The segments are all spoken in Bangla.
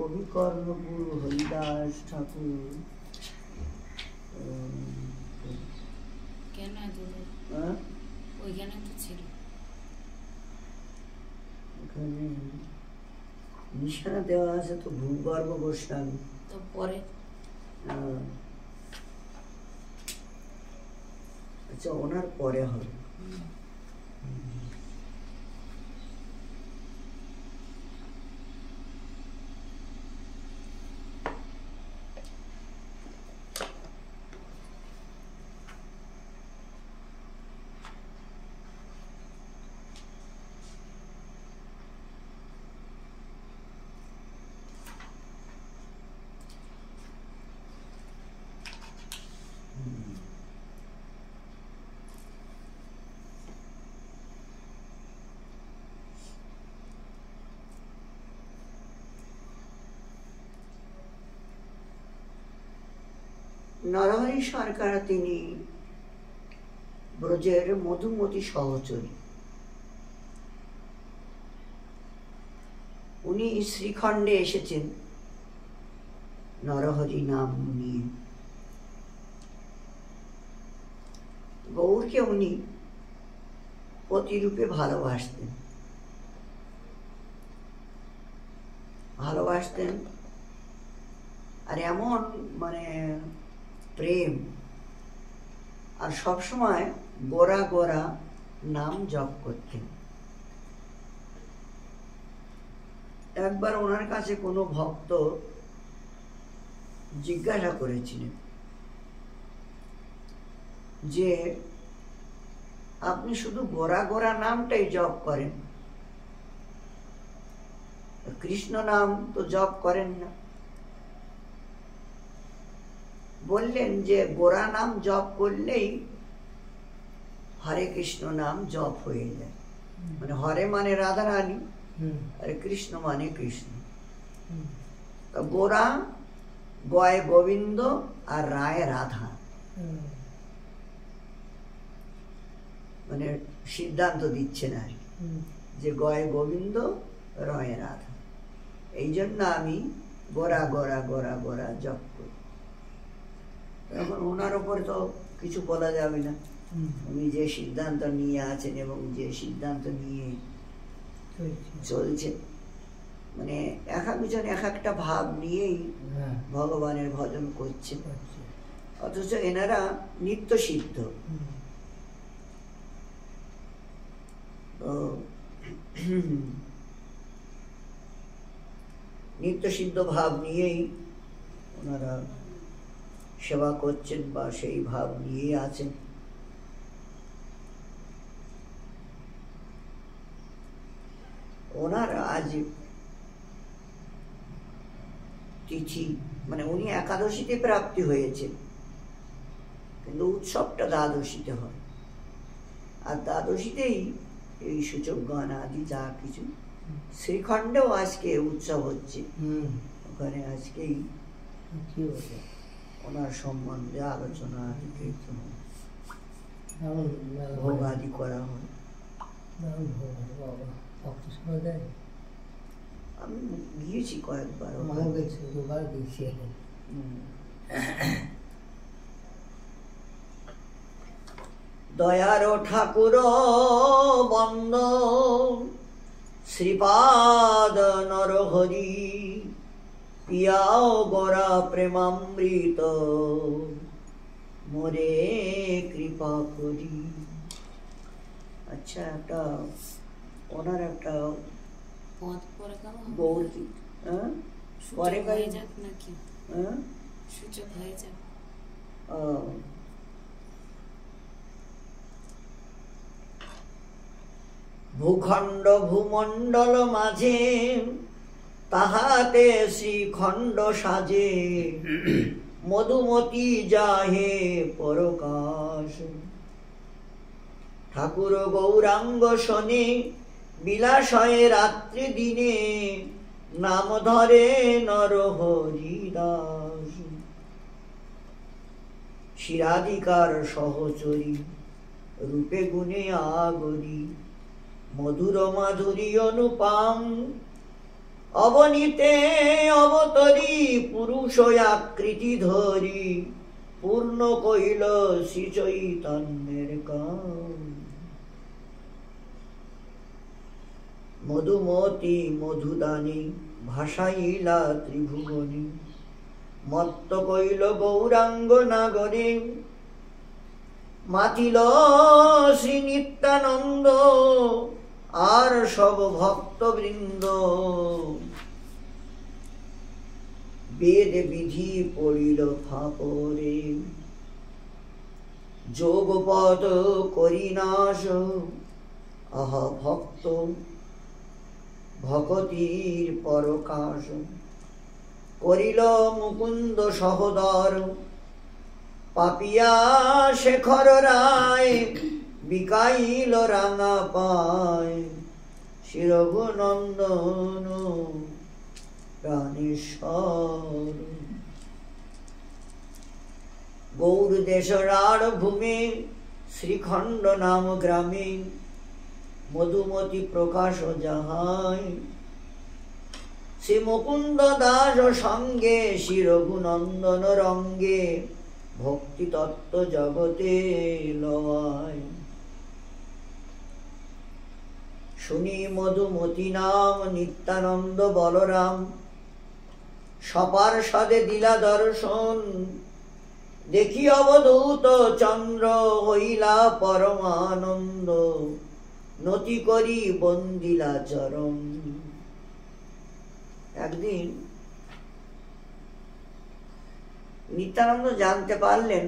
কবিকর্ণ গুরু হরিদাস ঠাকুর কেন ওইখানে তো ছিল, ওখানে নিশানা দেওয়া আছে তো ভূগর্ভ গোস্বামী তো পরে। আচ্ছা, ওনার পরে হবে। নরহরি সরকার তিনি ব্রজের মধুমতি সহচরী। উনি শ্রীখণ্ডে এসেছেন নরহরি নাম নিয়ে। গৌরকে উনি প্রতিরূপে ভালোবাসতেন আর এমন মানে প্রেম, আর সবসময় গোরা গোরা নাম জপ করতেন। একবার ওনার কাছে কোনো ভক্ত জিজ্ঞাসা করেছিলেন যে আপনি শুধু গোরা গোরা নামটাই জপ করেন, কৃষ্ণ নাম তো জপ করেন না। বললেন যে গোরা নাম জপ করলেই হরে কৃষ্ণ নাম জপ হয়ে যায়। মানে হরে মানে রাধারানী, আর কৃষ্ণ মানে কৃষ্ণ। গোরা গয় গোবিন্দ আর রায় রাধা, মানে সিদ্ধান্ত দিচ্ছেন আর যে গয় গোবিন্দ রয় রাধা। এই জন্য আমি গোরা গোরা গোরা গোরা জপ করি। এখন ওনার ওপরে তো কিছু বলা যাবে না, উনি যে সিদ্ধান্ত নিয়ে আছেন এবং যে সিদ্ধান্ত নিয়ে চলছে, মানে এক একজন এক একটা ভাব নিয়েই ভগবানের ভজন করছে। অথচ এনারা নিত্য সিদ্ধ, নিত্য সিদ্ধ ভাব নিয়েই ওনারা সেবা করছেন বা সেই ভাব নিয়েই আছেন। ওনার আজ তিথি, মানে উনি একাদশীতে প্রাপ্তি হয়েছে, কিন্তু উৎসবটা দ্বাদশীতে হয়। আর দ্বাদশীতেই এই সূচক গান আদি যা কিছু, শ্রীখণ্ডেও আজকে উৎসব হচ্ছে। ওখানে আজকেই ওনার সম্বন্ধে আলোচনা আদি কীর্তন ভোগ আদি করা হয়। আমি গিয়েছি কয়েকবার। দয়ার ঠাকুর বন্দ শ্রীপাদ নরহরি, পিয়াও গোরা প্রেমামৃত মোরে কৃপা করি। আচ্ছা, একটা ওনার একটা গৌর কি পরে হয়ে যাক নাকি, সূচক হয়ে যাক। ভূখণ্ড ভূমণ্ডল মাঝে তাহাতে শ্রীখণ্ড সাজে, মধুমতি যাহে পরকাশ। ঠাকুর গৌরাঙ্গ শোনে বিলাসয়ে রাত্রি দিনে, নাম ধরে নরহরিদাস। শিরাধিকার সহচরী রূপে গুণে আগরি, মধুর মাধুরী অনুপাম অবনীতে অবতরী পুরুষ আকৃতি ধরি পূর্ণ কইল শ্রী চৈতন্যের কাম। মধুমতি মধুদানী ভাসাইলা ত্রিভুবনী মত্ত কইল গৌরাঙ্গ নাগরে মাতিল শ্রী নিত্যানন্দ আর সব ভক্তবৃন্দ। বেদ বিধি পড়িল ফাপরে যোগপদ করি নাশ আহা ভক্ত ভকতির পরকাশ। করিল মুকুন্দ সহোদর পাপিয়া শেখর রায় বিকাইল রাঙা পায় শিরঘুনন্দন প্রাণেশ্বর। গৌর দেশরার ভূমি শ্রীখণ্ড নাম গ্রামে মধুমতি প্রকাশ যাহাই শ্রী মুকুন্দ দাস সঙ্গে শ্রী রঘুনন্দন রঙ্গে ভক্তি তত্ত্ব জগতে লয়। শুনি মধুমতি নাম নিত্যানন্দ বলরাম সপার্ষদে দিলা দর্শন দেখি অবধূত চন্দ্র হইলা পরমানন্দ নতি করি বন্দিলা চরণ। একদিন নিত্যানন্দ জানতে পারলেন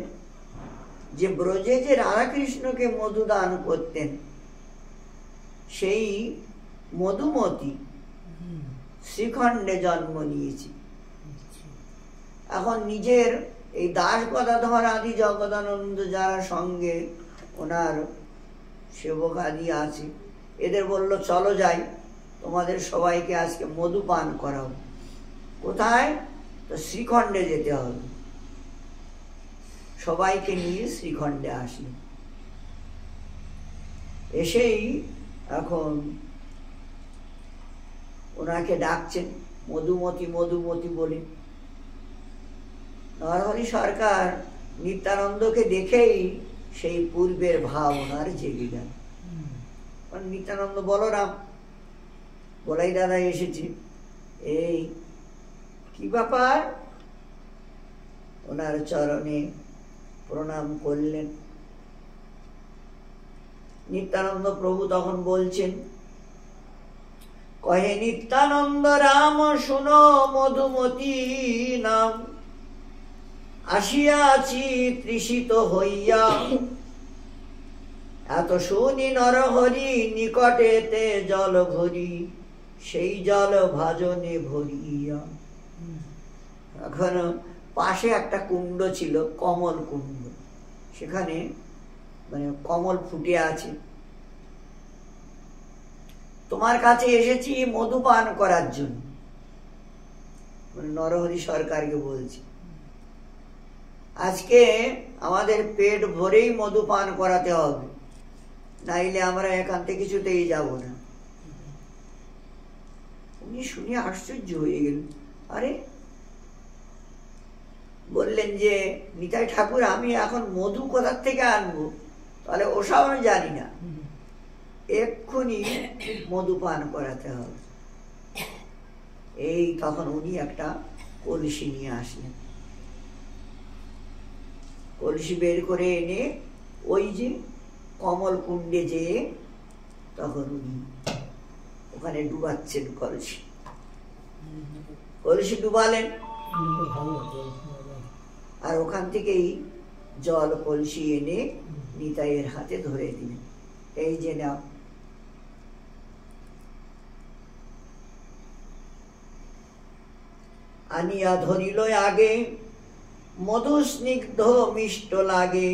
যে ব্রজে যে রাধাকৃষ্ণকে মধু দান করতেন সেই মধুমতি শ্রীখণ্ডে জন্ম নিয়েছে। এখন নিজের এই দাস গদাধর আদি জগদানন্দ যারা সঙ্গে ওনার সেবক আদি আছে এদের বলল চলো যাই তোমাদের সবাইকে আজকে মধু পান করাবো। কোথায়? তো শ্রীখণ্ডে যেতে হবে। সবাইকে নিয়ে শ্রীখণ্ডে আসলেন। এসেই এখন ওনাকে ডাকছেন মধুমতি মধুমতি বলে। নরহরি সরকার নিত্যানন্দকে দেখেই সেই পূর্বের ভাব ওনার জেগে গেল। নিত্যানন্দ বলরাম বলাই দাদা এসেছে, এই কি ব্যাপার? ওনার চরণে প্রণাম করলেন। নিত্যানন্দ প্রভু তখন বলছেন, কহে নিত্যানন্দ রাম শুনো মধুমতি নাম আসিয়াছি তৃষিত হইয়া এত শুনি নরহরি নিকটেতে জল ভরি সেই জল ভাজনে ভরিয়া। এখন পাশে একটা কুণ্ড ছিল, কমল কুণ্ড, সেখানে মানে কমল ফুটে আছে। তোমার কাছে এসেছি মধু পান করার জন্য। মানে নরহরি সরকারকে বলছি, আজকে আমাদের পেট ভরেই মধু পান করাতে হবে, নাইলে আমরা এখান থেকে কিছুতেই যাব না। উনি শুনে আশ্চর্য হয়ে গেলেন। আরে, বললেন যে নিতাই ঠাকুর আমি এখন মধু কোথার থেকে আনবো? তাহলে ওসব আমি জানি না, এক্ষুনি মধু পান করাতে হবে। এই তখন উনি একটা কলসি নিয়ে আসলেন। কলসি বের করে এনে ওই যে কমল কুণ্ডে যেয়ে তখন উনি ওখানে ডুবাচ্ছেন কলসি। কলসি ডুবালেন আর ওখান থেকেই জল কলসি এনে নিতাইয়ের হাতে ধরে দিলেন, এই যে নাও। আনিয়া ধরিল আগে মধু স্নিগ্ধ মিষ্ট লাগে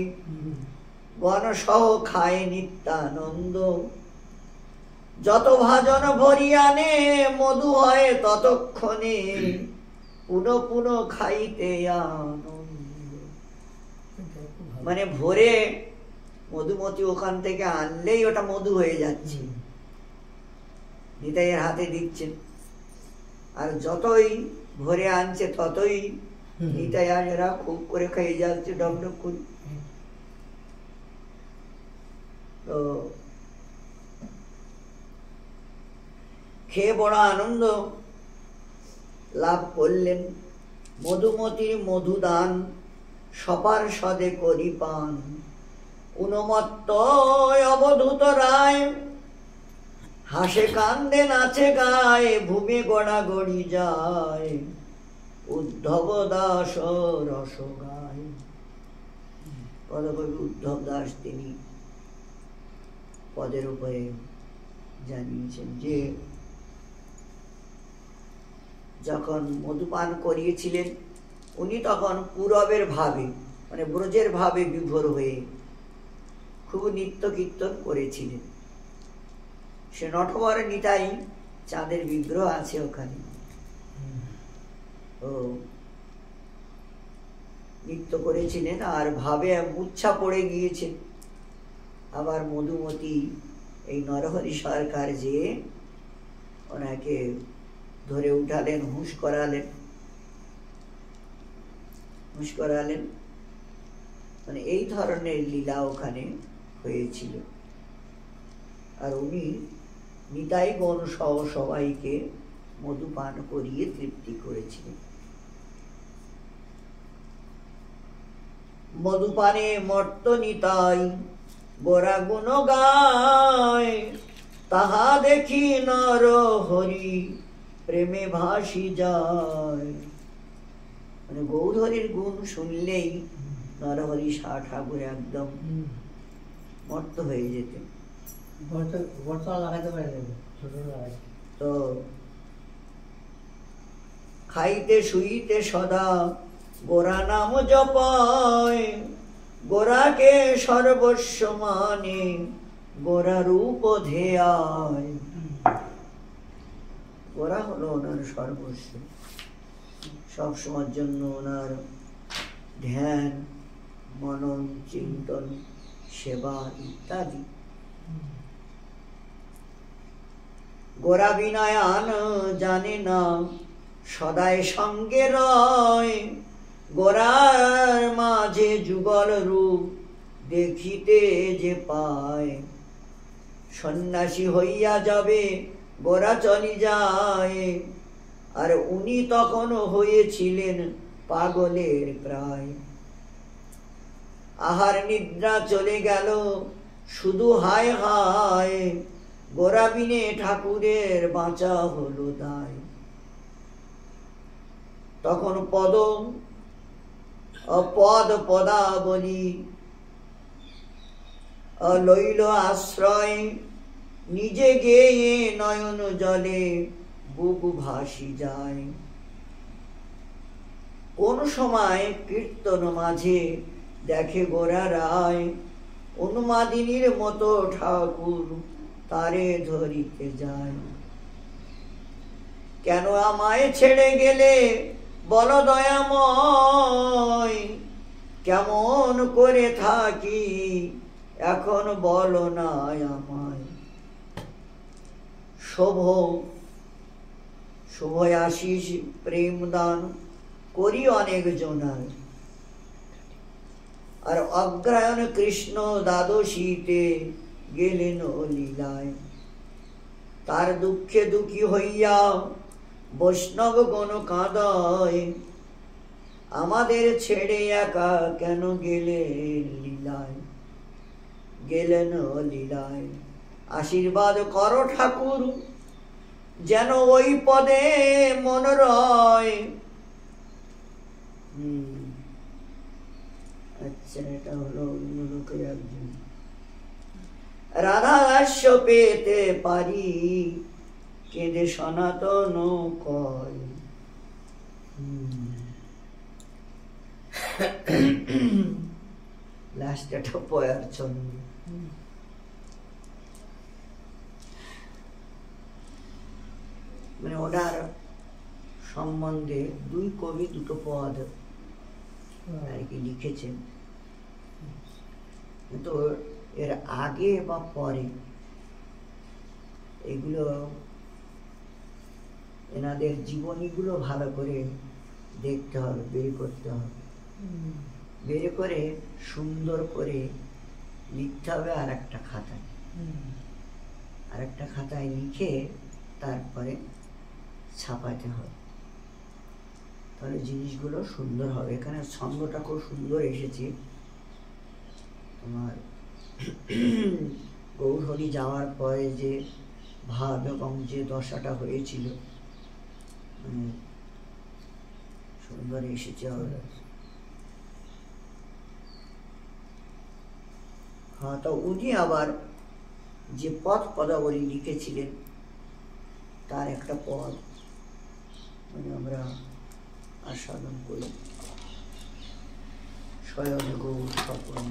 বনসহ খায় নিত্যানন্দ যত ভাজন ভরি আনে মধু হয় ততক্ষণে পুনঃ পুনঃ খাইতে আনন্দ। মানে ভোরে মধুমতি ওখান থেকে আনলেই ওটা মধু হয়ে যাচ্ছে, নিতাইয়ের হাতে দিচ্ছেন। আর যতই ভরে আনছে ততই নিতাই আর এরা খুব করে খেয়ে যাচ্ছে ডকডক করে। তো খেয়ে বড় আনন্দ লাভ করলেন। মধুমতির মধুদান সপার সদে করি পান। উন্মত্ত অবধূত রায় হাসে কান্দে নাচে গায়ে ভূমি গড়াগড়ি যায়। উদ্ধব দাস রস গায়। পদকবি উদ্ধব দাস তিনি পদের উপরে জানিয়েছেন যে যখন মধুপান করিয়েছিলেন উনি তখন পূরবের ভাবে মানে ব্রজের ভাবে বিভোর হয়ে খুব নিত্য কীর্তন করেছিলেন। সে নটবর নিতাই চাঁদের বিগ্রহ আছে ওখানে। ও নৃত্য করেছিলেন আর ভাবে মূর্ছা পড়ে গিয়েছে। আবার মধুমতি এই নরহরি সরকার যে ওনাকে ধরে উঠালেন, হুঁশ করালেন। মানে এই ধরনের লীলা ওখানে হয়েছিল। আর উনি নিতাই গণ সহ সবাইকে মধুপান করিয়ে তৃপ্তি করেছিলেন। মধুপানে মর্ত নিতাই গোরা গুণ গায়। তাহা দেখি নর হরি প্রেমে ভাসি যায়। মানে গৌধরীর গুণ শুনলেই নরহরি ঠাকুর একদম মর্ত হয়ে যেতেন। তো খাইতে শুইতে সদা গোরা নাম জপায়। গোরাকে সর্বস্ব মানে গোরা রূপ ধেয়ায়। গোরা হলো ওনার সর্বস্ব, সবসময়ের জন্য ওনার ধ্যান, মনন, চিন্তন, সেবা ইত্যাদি। গোরা বিনয়ান জানে না সদাই সঙ্গে রয়। গোরার মাঝে যুগল রূপ দেখিতে যে পায়। সন্ন্যাসী হইয়া যাবে গোরা চলি যায়। আর উনি তখন হয়েছিলেন পাগলের প্রায়। আহার নিদ্রা চলে গেল শুধু হায় হায়। গোরা বিনে ঠাকুরের বাঁচা হলো দায়। তখন পদ পদাবলী লইল আশ্রয়। নিজে গেয়ে নয়ন জলে বুক ভাসি যায়। কোন সময় কীর্তন মাঝে দেখে গোরা রায়। উন্মাদিনীর মতো ঠাকুর তারে ধরিতে যায়। কেন আমায় ছেড়ে গেলে বল দয়াময়। কেমন করে থাকি এখন বলো না আমায়। শুভ আশিস প্রেম দান করি অনেক জনার। আর অগ্রায়ণ কৃষ্ণ দ্বাদশীতে গেলেন লীলায়। তার দুঃখে দুঃখী হইয়া বৈষ্ণব গণ কাঁদয়। আমাদের ছেড়ে একা কেন গেলেন লীলায়। গেলেন লীলায়। আশীর্বাদ করো ঠাকুর যেন ওই পদে মন রয়। আচ্ছা, এটা হলো অন্য লোকের একজন। রাধা দাস্য পেতে পারি কেঁদে সনাতন কয়। লাস্ট একটা পয়ার ছন্দ। মানে ওনার সম্বন্ধে দুই কবি দুটো পদ আর কি লিখেছেন, কিন্তু এর আগে বা পরে এগুলো এনাদের জীবনীগুলো ভালো করে দেখতে হবে, বের করতে হবে, বের করে সুন্দর করে লিখতে হবে আর একটা খাতায়, আর একটা খাতায় লিখে তারপরে ছাপাতে হবে, তাহলে জিনিসগুলো সুন্দর হবে। এখানে ছন্দটা খুব সুন্দর এসেছে তোমার। গৌরহরি যাওয়ার পরে যে ভাব এবং যে দশাটা হয়েছিল সুন্দর এসেছে। হ্যাঁ, তো উনি আবার যে পদাবলী লিখেছিলেন তার একটা পদ মানে আমরা আস্বাদন করি। শয়নে গৌর স্বপন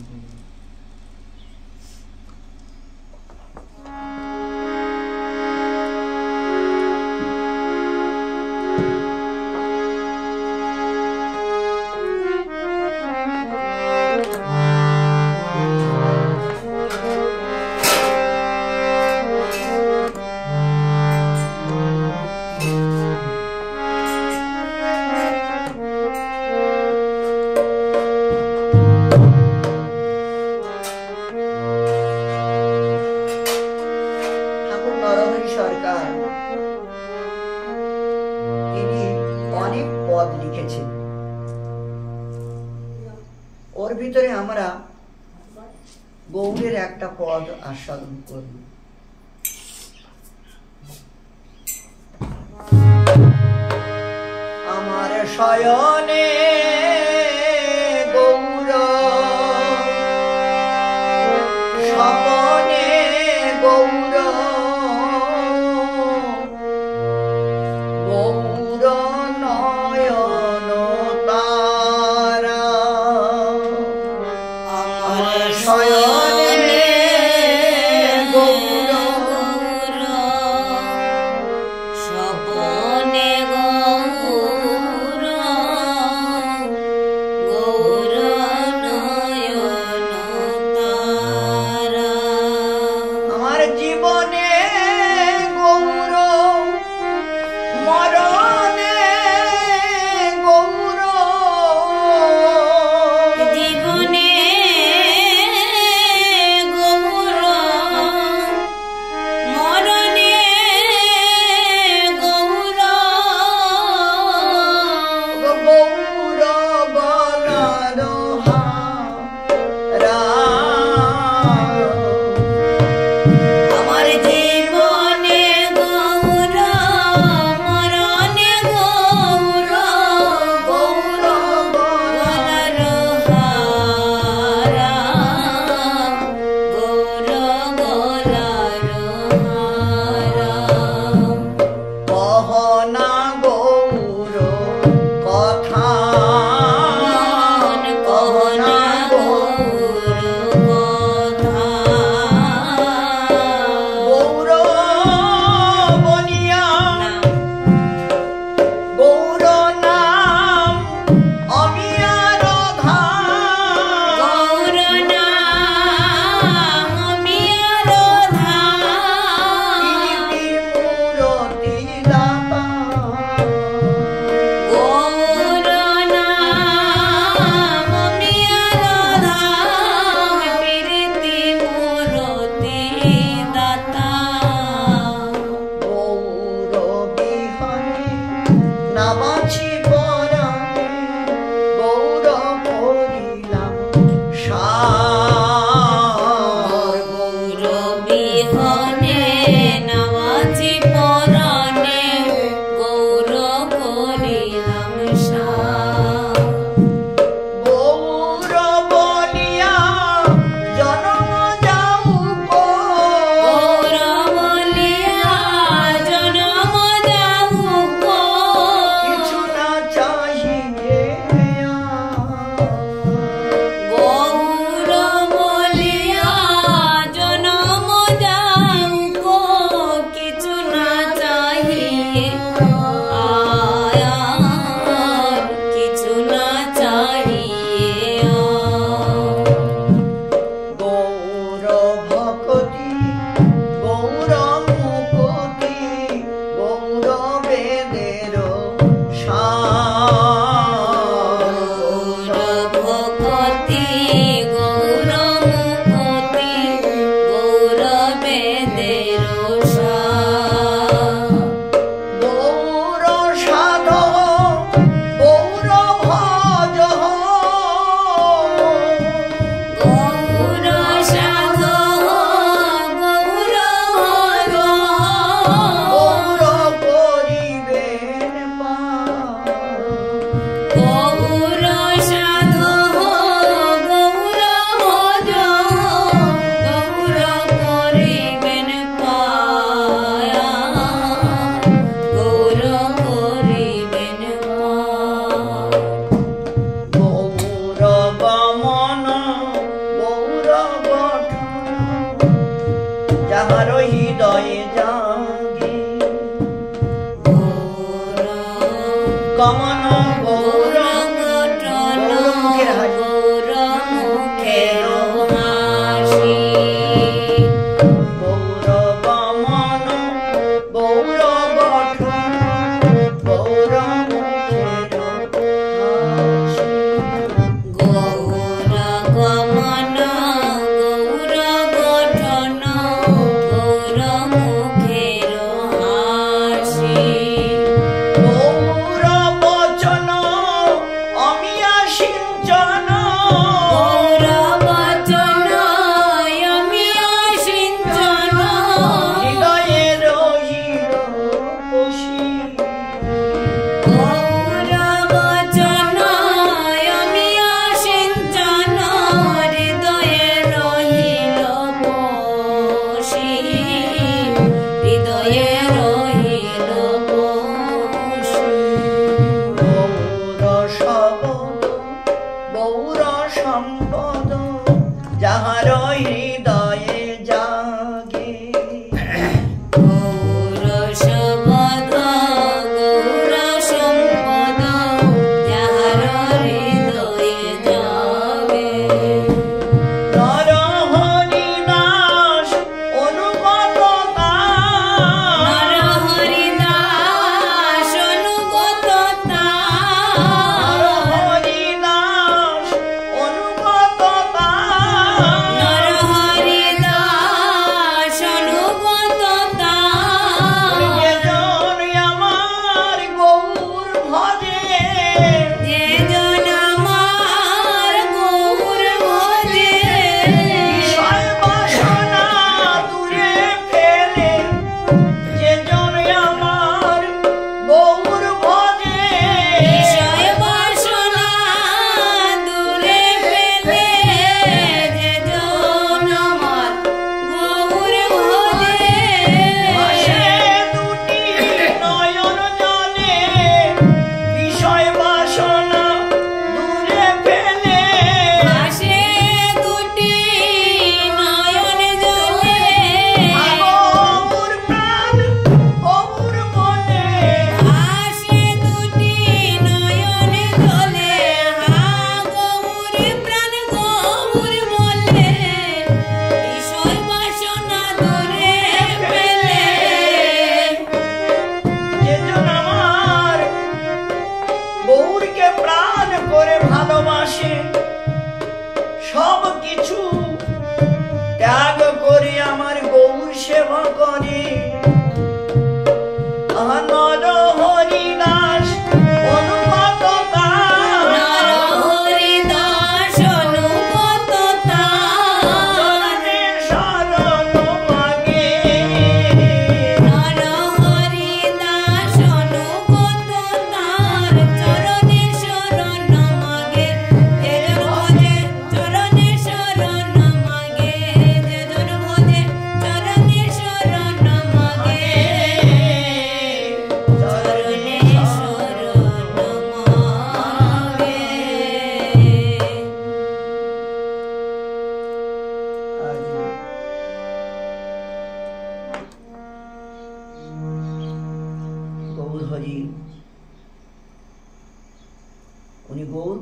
লিখেছেন। ওর ভিতরে আমরা গৌড়ের একটা পদ আস্বাদন করব। আমার শয়নে গৌর স্বপনে গৌর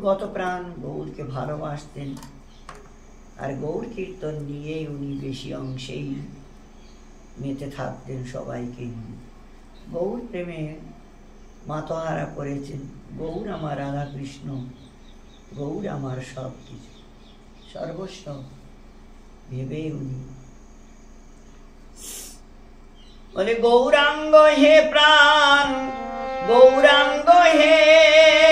কত প্রাণ গৌরকে ভালোবাসতেন, আর গৌর কীর্তন নিয়ে উনি বেশি অংশেই মেতে থাকতেন সবাইকে নিয়ে। গৌর প্রেমে মাতোহারা করেছেন, গৌর আমার রাধা কৃষ্ণ, গৌর আমার সব কিছু, সর্বস্ব ভেবে উনি বলে গৌরাঙ্গ হে প্রাণ, গৌরাঙ্গ হে